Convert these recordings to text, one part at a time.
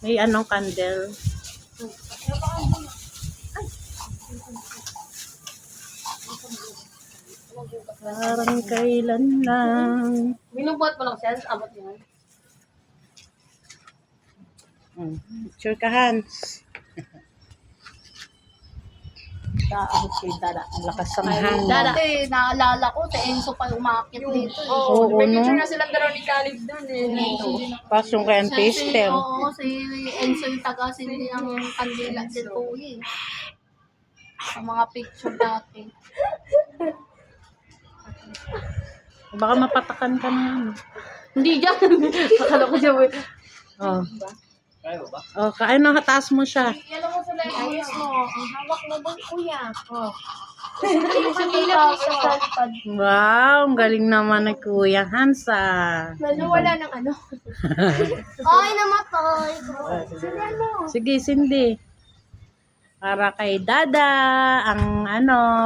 May anong candle. Parang kailan lang. Binubuhat mo lang siya, abot yan. Picture ka, Hans. Abot kay Dada. Ang lakas ng hangin. Dati, naalala ko, si Enzo pa umakit dito. Oo, May no? picture na silang dalawa ni Caleb doon eh. Pasong kay ang taster. Oo, si Enzo yung taga-sindi ng kandila din po eh. Ang mga picture dati. Baka mapatakan ka na yan. Hindi dyan. Akala ko siya. Oh. Oh, kain na, taas mo siya. Alam mo sa ayos mo. Ang hawak mo doon, kuya. Oh. Yung kanila ko sa salpad. Wow, ang galing naman ni Kuya Hansa. Wala ng ano. Ay, namatay. Sige, Cindy. Para kay Dada, ang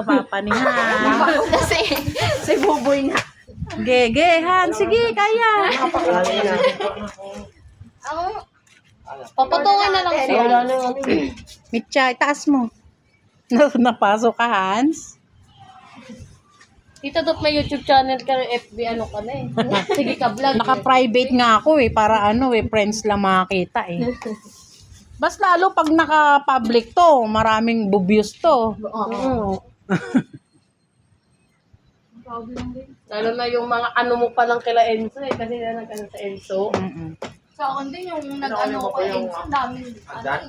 papa ni Han. Si Buboy na. Gege, Han, sige, kaya. Papatungan na lang siya. Mitya, itaas mo. Napasok ka, Hans. Tita Dot, may YouTube channel ka, FB, ano ka na eh. Sige ka, vlog. Naka-private nga ako para friends lang makakita Bas lalo pag naka-public to, maraming bubyos to. Oo. Lalo na yung mga ano mo pa lang kila Enzo eh. Kasi na nag-ano sa Enzo. Sa akin din yung nag-ano ko Enzo. Ang daming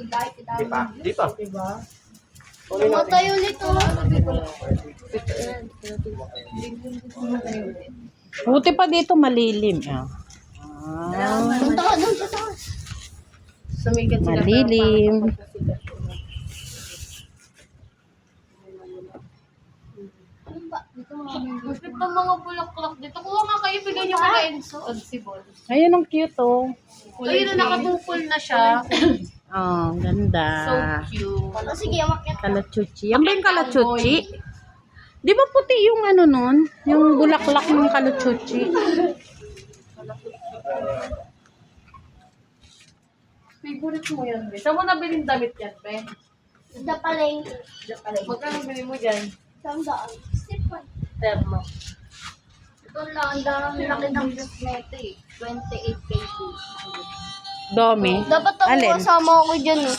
like, Di pa. diba? Namatay ulit oh. Buti pa dito malilim. Punta ka doon sa taas. Sumigat sila. Malilim. Bakit ba mga bulaklak dito? Kuha nga kayo, bigyan nyo kay Enzo. Odsibol. Ayun, ang cute Ayun na, nakabukol na siya. Oh, ganda. So cute. Sige, umakyat. Kalachuchi. Yan ba yung kalachuchi? Di ba puti yung nun? Yung bulaklak ng kalachuchi. Favorite mo yan, be. Saan mo nabiling damit yan, be? Dapaling. Magkano bili mo dyan? Sandaan. Sipon. Termo. Ito lang, ang dami laki ng book nito eh. 28 pages. Domi. Dapat ako Alin? kasama ako dyan eh.